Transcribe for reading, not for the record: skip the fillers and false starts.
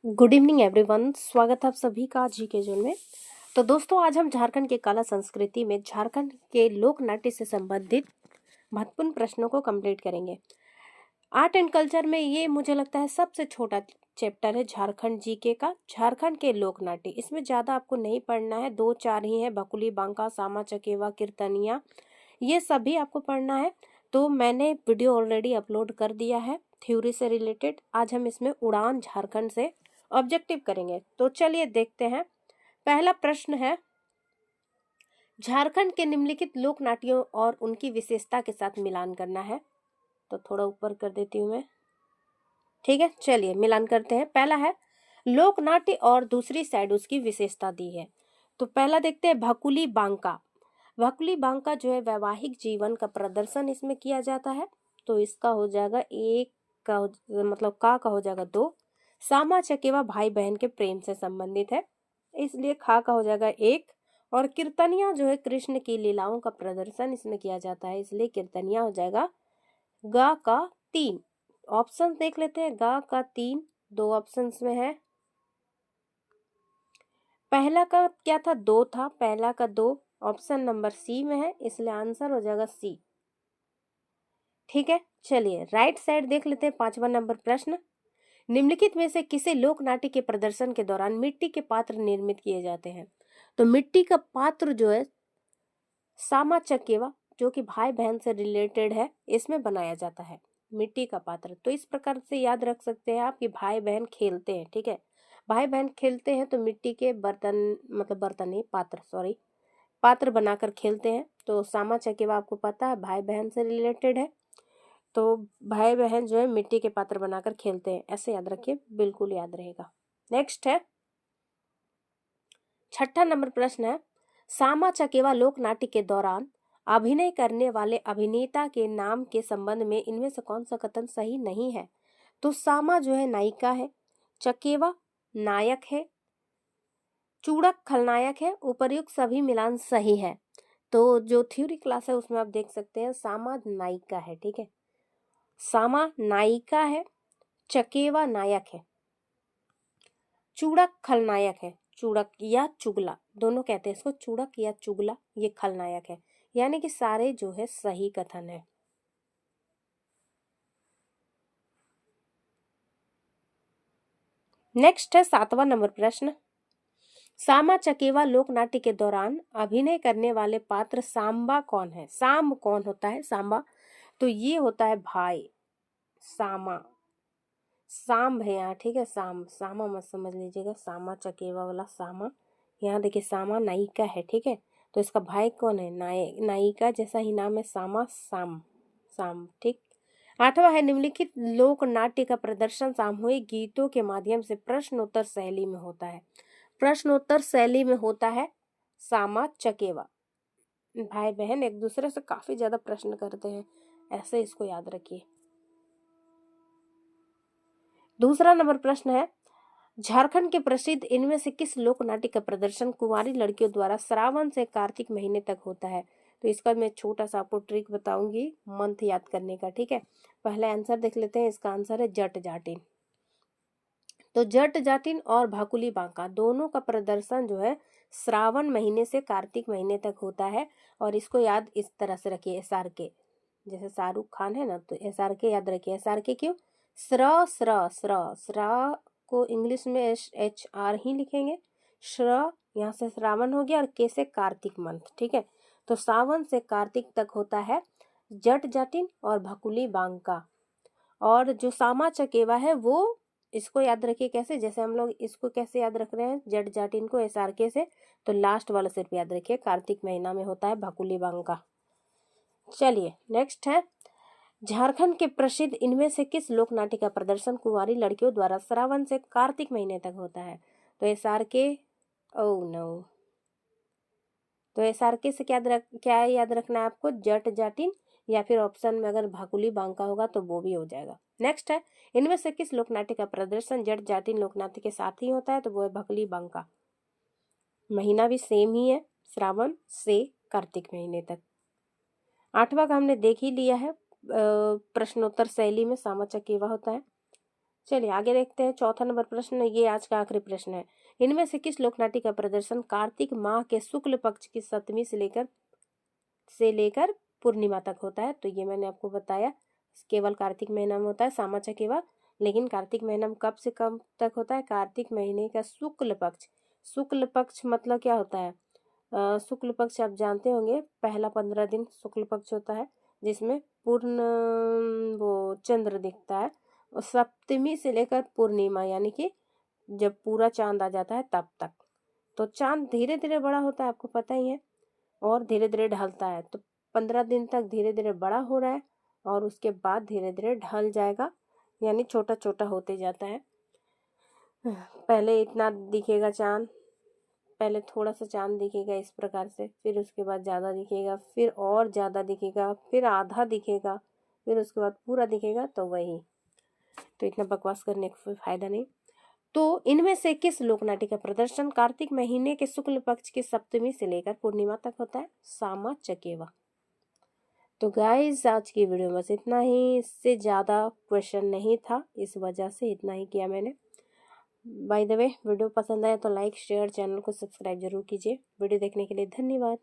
Good evening everyone, स्वागत है आप सभी का जी के जोन में। तो दोस्तों, आज हम झारखंड की कला संस्कृति में झारखंड के लोक नाट्य से संबंधित महत्वपूर्ण प्रश्नों को कंप्लीट करेंगे। आर्ट एंड कल्चर में ये मुझे लगता है सबसे छोटा चैप्टर है झारखंड जीके का, झारखंड के लोक नाट्य। इसमें ज़्यादा आपको नहीं पढ़ना है, 2-4 ही है, भकुली बांका, सामा चकेवा, कीर्तनिया, ये सभी आपको पढ़ना है। तो मैंने वीडियो ऑलरेडी अपलोड कर दिया है थ्योरी से रिलेटेड। आज हम इसमें उड़ान झारखंड से ऑब्जेक्टिव करेंगे। तो चलिए देखते हैं। पहला प्रश्न है, झारखंड के निम्नलिखित लोक नाट्यों और उनकी विशेषता के साथ मिलान करना है। तो थोड़ा ऊपर कर देती हूँ मैं, ठीक है। चलिए मिलान करते हैं। पहला है लोक नाट्य और दूसरी साइड उसकी विशेषता दी है। तो पहला देखते हैं भकुली बांका। भकुली बांका जो है वैवाहिक जीवन का प्रदर्शन इसमें किया जाता है। तो इसका हो जाएगा एक का मतलब का हो जाएगा 2। सामा चकेवा भाई बहन के प्रेम से संबंधित है, इसलिए खा का हो जाएगा 1। और कीर्तनिया जो है कृष्ण की लीलाओं का प्रदर्शन इसमें किया जाता है, इसलिए कीर्तनिया हो जाएगा गा का 3। ऑप्शन देख लेते हैं। गा का 3 दो ऑप्शंस में है। पहला का क्या था? 2 था, पहला का 2 ऑप्शन नंबर सी में है, इसलिए आंसर हो जाएगा सी। ठीक है, चलिए राइट साइड देख लेते हैं। 5वां नंबर प्रश्न, निम्नलिखित में से किसी लोक नाट्य के प्रदर्शन के दौरान मिट्टी के पात्र निर्मित किए जाते हैं? तो मिट्टी का पात्र जो है सामा चकेवा, जो कि भाई बहन से रिलेटेड है, इसमें बनाया जाता है मिट्टी का पात्र। तो इस प्रकार से याद रख सकते हैं आप कि भाई बहन खेलते हैं, ठीक है। भाई बहन खेलते हैं तो मिट्टी के बर्तन, मतलब बर्तन नहीं, पात्र, सॉरी, पात्र बनाकर खेलते हैं। तो सामा चकेवा आपको पता है भाई बहन से रिलेटेड है, तो भाई बहन जो है मिट्टी के पात्र बनाकर खेलते हैं, ऐसे याद रखिए, बिल्कुल याद रहेगा। नेक्स्ट है 6ठा नंबर प्रश्न है, सामा चकेवा लोक नाट्य के दौरान अभिनय करने वाले अभिनेता के नाम के संबंध में इनमें से कौन सा कथन सही नहीं है? तो सामा जो है नायिका है, चकेवा नायक है, चूड़क खलनायक है। उपर्युक्त सभी मिलान सही है। तो जो थ्योरी क्लास है उसमें आप देख सकते हैं सामा नायिका है, ठीक है। सामा नायिका है, चकेवा नायक है, चूड़क खलनायक है। चूड़क या चुगला दोनों कहते हैं इसको, चूड़क या चुगला, ये खलनायक है। यानी कि सारे जो है सही कथन है। नेक्स्ट है 7वां नंबर प्रश्न, सामा चकेवा लोक नाट्य के दौरान अभिनय करने वाले पात्र सांबा कौन है? सांब कौन होता है? सांबा तो ये होता है भाई, सामा सांब है यहाँ, ठीक है। सामा मत समझ लीजिएगा, सामा चकेवा वाला सामा। यहाँ देखिए सामा नायिका है, ठीक है। तो इसका भाई कौन है? नायिका जैसा ही नाम है, सामा, साम, ठीक। 8वां है, निम्नलिखित लोक नाट्य का प्रदर्शन सामूहिक गीतों के माध्यम से प्रश्नोत्तर शैली में होता है। प्रश्नोत्तर शैली में होता है सामा चकेवा। भाई बहन एक दूसरे से काफी ज्यादा प्रश्न करते हैं, ऐसे इसको याद रखिए। दूसरा नंबर प्रश्न है, झारखंड के प्रसिद्ध इनमें से किस लोक नाट्य का प्रदर्शन कुंवारी लड़कियों द्वारा श्रावण से कार्तिक महीने तक होता है? तो इसका मैं छोटा सा आपको ट्रिक बताऊंगी मंथ याद करने का, ठीक है। पहले आंसर देख लेते हैं। इसका आंसर है जट जाटिन। तो जट जाटिन और भाकुली बांका दोनों का प्रदर्शन जो है श्रावण महीने से कार्तिक महीने तक होता है। और इसको याद इस तरह से रखिए, SRK, जैसे शाहरुख खान है ना, तो SRK याद रखिए। SRK क्यों? श्र श्र श्र श्र को इंग्लिश में HR ही लिखेंगे। श्र यहाँ से श्रावण हो गया और के से कार्तिक मंथ, ठीक है। तो सावन से कार्तिक तक होता है जट जाटिन और भकुली बांका। और जो सामा चकेवा है वो, इसको याद रखिए कैसे, जैसे हम लोग इसको कैसे याद रख रहे हैं जट जाटिन को SRK से, तो लास्ट वाला सिर्फ याद रखिए, कार्तिक महीना में होता है भकुली बांका। चलिए नेक्स्ट है, झारखंड के प्रसिद्ध इनमें से किस लोक नाट्य का प्रदर्शन कुंवारी लड़कियों द्वारा श्रावण से कार्तिक महीने तक होता है? तो SRK, ओ नो, तो SRK से क्या याद रखना है आपको? जट जाटिन, या फिर ऑप्शन में अगर भाकुली बांका होगा तो वो भी हो जाएगा। नेक्स्ट है, इनमें से किस लोक नाट्य का प्रदर्शन जट जाटिन लोक नाट्य के साथ ही होता है? तो वो है भकुली बांका। महीना भी सेम ही है, श्रावण से कार्तिक महीने तक। 8वां का हमने देख ही लिया है, प्रश्नोत्तर शैली में सामा चकेवा होता है। चलिए आगे देखते हैं। चौथा नंबर प्रश्न, ये आज का आखिरी प्रश्न है। इनमें से किस लोक नाट्य का प्रदर्शन कार्तिक माह के शुक्ल पक्ष की सप्तमी से लेकर पूर्णिमा तक होता है? तो ये मैंने आपको बताया, केवल कार्तिक महीना में होता है सामा चकेवा। लेकिन कार्तिक महीना में कब से कब तक होता है? कार्तिक महीने का शुक्ल पक्ष। शुक्ल पक्ष मतलब क्या होता है? शुक्ल पक्ष आप जानते होंगे, पहला 15 दिन शुक्ल पक्ष होता है, जिसमें पूर्ण वो चंद्र दिखता है। और सप्तमी से लेकर पूर्णिमा यानी कि जब पूरा चांद आ जाता है तब तक। तो चांद धीरे धीरे बड़ा होता है, आपको पता ही है, और धीरे धीरे ढलता है। तो 15 दिन तक धीरे धीरे बड़ा हो रहा है और उसके बाद धीरे धीरे ढल जाएगा, यानी छोटा छोटा होते जाता है। पहले इतना दिखेगा चांद, पहले थोड़ा सा चांद दिखेगा इस प्रकार से, फिर उसके बाद ज़्यादा दिखेगा, फिर और ज़्यादा दिखेगा, फिर आधा दिखेगा, फिर उसके बाद पूरा दिखेगा। तो वही, तो इतना बकवास करने का कोई फायदा नहीं। तो इनमें से किस लोक नाट्य का प्रदर्शन कार्तिक महीने के शुक्ल पक्ष की सप्तमी से लेकर पूर्णिमा तक होता है? सामा चकेवा। तो गाइस आज की वीडियो में बस इतना ही, इससे ज़्यादा क्वेश्चन नहीं था, इस वजह से इतना ही किया मैंने। बाय द वे, वीडियो पसंद आया तो लाइक शेयर, चैनल को सब्सक्राइब जरूर कीजिए। वीडियो देखने के लिए धन्यवाद।